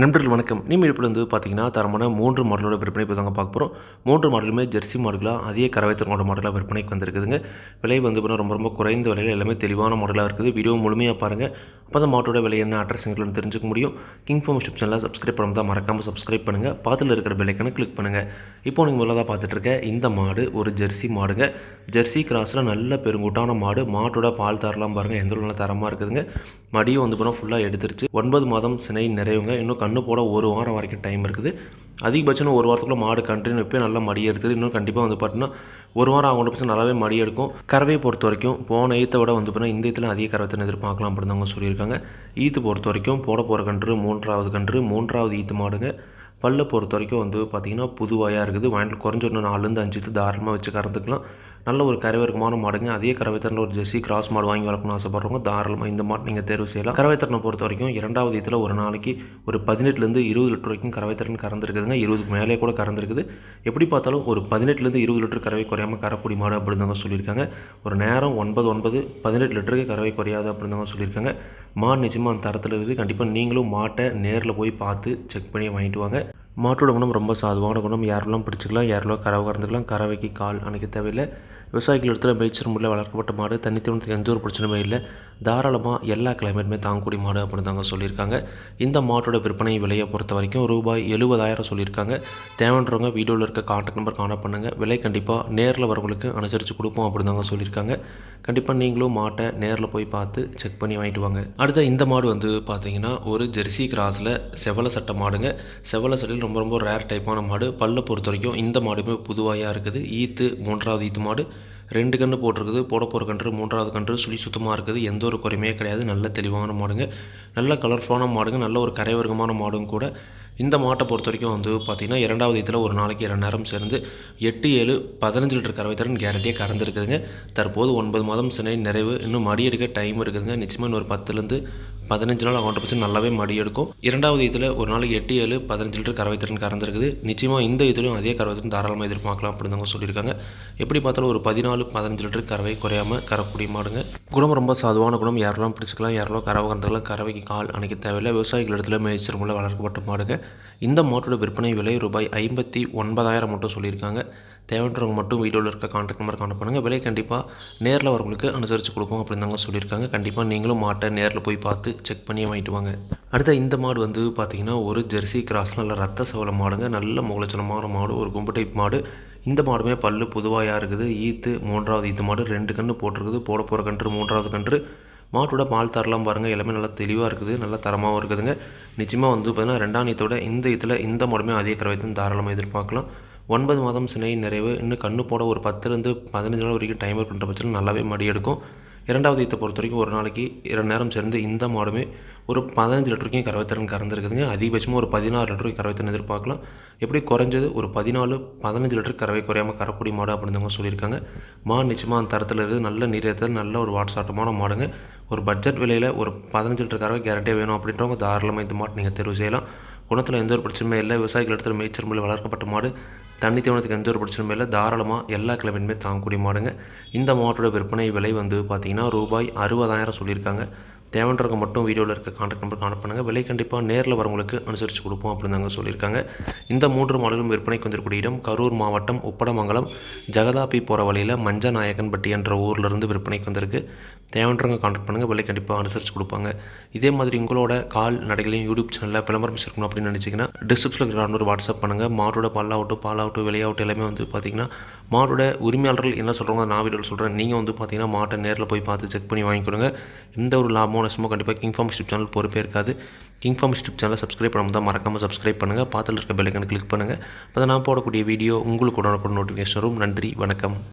நண்பர்கள் வணக்கம். நீர்மிடிப்புல பார்த்தீங்கன்னா, தரமான 3 மாடலோட விற்பனை இப்ப தாங்க பார்க்க போறோம். 3 மாடலுமே ஜெர்சி மாடுகளா, அதிக கறவை திறனோட மாடலா விற்பனைக்கு வந்திருக்குதுங்க. விலை பார்த்தீங்கன்னா ரொம்ப ரொம்ப குறைந்த விலையில எல்லாமே தெளிவான மாடலா இருக்குது. வீடியோ முழுமையா பாருங்க. அப்பதான் மாட்டோட விலை என்ன, அட்ரஸ் எங்கன்னு தெரிஞ்சுக்க முடியும். கிங் ஃபார்ம் யூடியூப் சேனலை சப்ஸ்கிரைப் பண்ணாம மறக்காம சப்ஸ்கிரைப் பண்ணுங்க. பக்கத்துல இருக்கிற பெல் ஐகானை கிளிக் பண்ணுங்க. இப்போ நீங்க முதல்ல பார்த்துட்டு இருக்க இந்த மாடு ஒரு ஜெர்சி மாடுங்க. ஜெர்சி கிராஸ்ல நல்ல பெருங்கூட்டான மாடு. மாட்டோட பால் தரலாம் பாருங்க, எந்த அளவுக்கு தரமா இருக்குதுங்க. மடியும் பார்த்தீங்கன்னா ஃபுல்லாக எடுத்துருச்சு. 9 மாதம் சினை நிறைவுங்க. இன்னும் கண்ணு போட 1 வாரம் வரைக்கும் டைம் இருக்குது. அதிகபட்சம் 1 வாரத்துக்குள்ள மாடு கன்றுன்னு இப்போ நல்லா மடி எடுத்துது. இன்னும் கண்டிப்பாக பார்த்தீங்கன்னா 1 வாரம் ஆகும் பட்சம் நல்லாவே மடி எடுக்கும். கறவையை பொறுத்த வரைக்கும் போன ஈத்தை விட பார்த்தீங்கன்னா இந்த ஈத்தில் அதிக கறவை எதிர்பார்க்கலாம் அப்படின்னு அவங்க சொல்லியிருக்காங்க. ஈத்து பொறுத்த வரைக்கும் போட போகிற கன்று 3வது ஈத்து மாடுங்க. பல்லை பொறுத்த வரைக்கும் பார்த்தீங்கன்னா புதுவாயாக இருக்குது. வாங்கிட்டு குறைஞ்ச ஒரு 4லேருந்து 5 ஈத்து தாராளமாக வச்சு கறந்துக்கலாம். நல்ல ஒரு கறவைத்தரமான மாடுங்க. அதே கறவைத்தரன ஒரு ஜெர்சி கிராஸ் மாடு வாங்கி வளர்க்கணும்னு ஆசைப்படுறவங்க தாராளமாக இந்த மாடு நீங்கள் தேர்வு செய்யலாம். கறவைத்தரனை பொறுத்த வரைக்கும் 2வது ஈத்தில் ஒரு நாளைக்கு ஒரு 18லேருந்து 20 லிட்டர் வரைக்கும் கறவைத்தரன் கறந்துருக்குதுங்க. 20க்கு மேலே கூட கறந்துருக்குது. எப்படி பார்த்தாலும் ஒரு 18லேருந்து 20 லிட்டர் கறவை குறையாமல் கறக்கூடிய மாடு அப்படின்னு சொல்லியிருக்காங்க. ஒரு நேரம் 18 லிட்டருக்கு கறவை குறையாது அப்படின்னு சொல்லியிருக்காங்க. மாடு நிச்சயமாக அந்த தரத்தில் இருக்குது. கண்டிப்பாக நீங்களும் மாட்டை நேரில் போய் பார்த்து செக் பண்ணி வாங்கிட்டு வாங்க. மாட்டோட குணம் ரொம்ப சாதுவான குணம். யாரெல்லாம் பிடிச்சிக்கலாம், யாரெல்லாம் கறவை கறந்துக்கலாம். கறவைக்கு கால் அணைக்க தேவையில்லை. விவசாயிகள் இடத்துல மேய்ச்சல் முறையில் வளர்க்கப்பட்ட மாடு. தண்ணி தீவனத்துக்கு எந்த ஒரு பிரச்சனையுமே இல்லை. தாராளமாக எல்லா கிளைமேட்டுமே தாங்கக்கூடிய மாடு அப்படின்னு தாங்க சொல்லியிருக்காங்க. இந்த மாட்டோட விற்பனை விலையை பொறுத்த வரைக்கும் ரூபாய் 70,000 சொல்லியிருக்காங்க. தேவைன்றவங்க வீடியோவில் இருக்க கான்டாக்ட் நம்பர் கான்டாக்ட் பண்ணுங்கள். விலை கண்டிப்பாக நேரில் வரவங்களுக்கு அனுசரித்து கொடுப்போம் அப்படின்னு தாங்க சொல்லியிருக்காங்க. கண்டிப்பாக நீங்களும் மாட்டை நேரில் போய் பார்த்து செக் பண்ணி வாங்கிட்டு வாங்க. அடுத்த இந்த மாடு பார்த்தீங்கன்னா ஒரு ஜெர்சி கிராஸில் செவல சட்டை மாடுங்க. செவல சட்டையில் ரொம்ப ரொம்ப ரேர் டைப்பான மாடு. பல்லை பொறுத்த வரைக்கும் இந்த மாடுமே புதுவாயாக இருக்குது. ஈத்து 3வது ஈத்து மாடு. 2 கன்று போட்டிருக்குது. போட போகிற கன்று 3வது கன்று சுழி சுத்தமாக இருக்குது. எந்த ஒரு குறையுமே கிடையாது. நல்ல தெளிவான மாடுங்க. நல்ல கலர்ஃபுல்லான மாடுங்க. நல்ல ஒரு கரைவர்க்கமான மாடும் கூட. இந்த மாட்டை பொறுத்த வரைக்கும் பார்த்திங்கன்னா 2வது ஈத்தில் ஒரு நாளைக்கு 2 நேரம் சேர்ந்து 8, 7, 15 லிட்டர் கறவை திறன் கேரண்டியாக கறந்துருக்குதுங்க. தற்போது 9 மாதம் சினை நிறைவு. இன்னும் மடி எடுக்க டைம் இருக்குதுங்க. நிச்சயமாக இன்னொரு 10லேருந்து 15 நாள் 100% நல்லாவே மடி எடுக்கும். 2வது ஈத்தில் ஒரு நாளைக்கு 8, 7, 15 லிட்டர் கறவை திறன் கறந்துருக்குது. நிச்சயமாக இந்த ஈத்திலும் அதே கறவை திறன் தாராளமாக எதிர்பார்க்கலாம் அப்படின்னு தாங்க சொல்லியிருக்காங்க. எப்படி பார்த்தாலும் ஒரு 14, 15 லிட்டர் கறவை குறையாமல் கறக்கூடிய மாடுங்க. குணம் ரொம்ப சாதுவான குணம். யாரெல்லாம் பிடிச்சிக்கலாம், யாரெல்லாம் கறவை கறந்துக்கலாம். கறவைக்கு கால் அணைக்க தேவையில்லை. விவசாயிகள் இடத்துல மேய்ச்சல் மூலம் வளர்க்கப்பட்ட மாடுங்க. இந்த மாட்டோட விற்பனை விலை ரூபாய் 59,000 மட்டும் சொல்லியிருக்காங்க. தேவைன்றவங்க மட்டும் வீடியோவில் இருக்க கான்டாக்ட் நம்பர் கான்டாக்ட் பண்ணுங்கள். விலை கண்டிப்பாக நேரில் வரவங்களுக்கு அனுசரித்து கொடுப்போம் அப்படின்னு தாங்க சொல்லியிருக்காங்க. கண்டிப்பாக நீங்களும் மாட்டை நேரில் போய் பார்த்து செக் பண்ணி வாங்கிட்டு வாங்க. அடுத்த இந்த மாடு பார்த்தீங்கன்னா ஒரு ஜெர்சி கிராஸ் நல்ல ரத்த சவல மாடுங்க. நல்ல முகலட்சணமான மாடு. ஒரு கும்பு டைப் மாடு. இந்த மாடுமே பல்லு புதுவாயாக இருக்குது. ஈத்து 3வது ஈத்து மாடு. 2 கன்று போட்டிருக்குது. போட போகிற கன்று 3வது கன்று. மாட்டோட பால் தரலாம் பாருங்கள். எல்லாமே நல்லா தெளிவாக இருக்குது. நல்லா தரமாகவும் இருக்குதுங்க. நிச்சயமாக பார்த்தீங்கன்னா 2ஆம் ஈத்தோட இந்த ஈத்தில் இந்த மாடுமே அதிக கறவைத்தும் தாராளமாக எதிர்பார்க்கலாம். 9 மாதம் சினை நிறைவு. இன்னும் கண்ணு போட ஒரு 10லேருந்து 15 நாள் வரைக்கும் டைம் இருக்குன்ற பட்சத்தில் நல்லாவே மடி எடுக்கும். 2வது ஈத்தை பொறுத்த வரைக்கும் ஒரு நாளைக்கு 2 நேரம் சேர்ந்து இந்த மாடுமே ஒரு 15 லிட்டர் வரைக்கும் கறவைத்திறன் கறந்துருக்குதுங்க. அதிகபட்சமாக ஒரு 16 லிட்டர் வரைக்கும் கறவைத்திறன் எதிர்பார்க்கலாம். எப்படி குறைஞ்சது ஒரு 14, 15 லிட்டர் கறவை குறையாமல் கறக்கூடிய மாடு அப்படின்னு சொல்லியிருக்காங்க. மாடு நிச்சயமாக அந்த தரத்தில் இருக்குது. நல்ல நீரேற்றல், நல்ல ஒரு வாட்சாட்டமான மாடுங்க. ஒரு பட்ஜெட் விலையில் ஒரு 15 லிட்டர் கறவை கேரண்டியாக வேணும் அப்படின்றவங்க தாராளமாக இந்த மாடு நீங்கள் தேர்வு செய்யலாம். குணத்தில் எந்த ஒரு பிரச்சனையுமே இல்லை. விவசாயிகள் இடத்துல மேய்ச்சல் முறையில் வளர்க்கப்பட்ட மாடு. தண்ணி தீவனத்துக்கு எந்த ஒரு பிரச்சனையுமே இல்லை. தாராளமாக எல்லா கிழமையுமே தாங்கக்கூடிய மாடுங்க. இந்த மாட்டோட விற்பனை விலை பார்த்தீங்கன்னா ரூபாய் 60,000 சொல்லியிருக்காங்க. தேவைன்றவங்க மட்டும் வீடியோவில் இருக்க கான்டாக்ட் நம்பர் கான்டாக்ட் பண்ணுங்கள். விலை கண்டிப்பாக நேரில் வரவங்களுக்கு அனுசரித்து கொடுப்போம் அப்படின்னு தாங்க சொல்லியிருக்காங்க. இந்த 3 மாடலும் விற்பனைக்கு வந்திருக்கூடிய இடம் கரூர் மாவட்டம் உப்படமங்கலம் ஜெகதாபி போகிற வழியில் மஞ்சநாயக்கன்பட்டி என்ற ஊரிலிருந்து விற்பனைக்கு வந்திருக்கு. தேவைன்றவங்க கான்டாக்ட் பண்ணுங்கள். விலை கண்டிப்பாக அனுசரித்து கொடுப்பாங்க. இதே மாதிரி உங்களோட கால் நடைகளையும் யூடியூப் சேனலில் விளம்பரம் இருக்கணும் அப்படின்னு நினச்சிங்கன்னா டிஸ்கிரிப்ஷனில் இருக்கிற நம்பர் வாட்ஸ்அப் பண்ணுங்கள். மாட்டோட பாலாகட்டும் விலையாகட்டும் எல்லாமே பார்த்தீங்கன்னா மாட்டோட உரிமையாளர்கள் என்ன சொல்கிறாங்க நான் வீடியோவில் சொல்கிறேன். நீங்கள் பார்த்தீங்கன்னா மாட்டை நேரில் போய் பார்த்து செக் பண்ணி வாங்கிக்கொடுங்க. எந்த ஒரு லாபமோ நஷ்டமோ கண்டிப்பாக கிங் ஃபார்ம் யூடியூப் சேனல் பொறுப்பே இருக்காது. கிங் ஃபார்ம் யூடியூப் சேனலை சப்ஸ்கிரைப் பண்ணாமல் தான் மறக்காமல் சப்ஸ்கிரைப் பண்ணுங்கள். பார்த்துல இருக்க பெல் ஐகானை கிளிக் பண்ணுங்கள். அப்போ நான் போடக்கூடிய வீடியோ உங்களுக்கு உடனுக்குடன் நோட்டிஃபிகேஷன் வரும். நன்றி, வணக்கம்.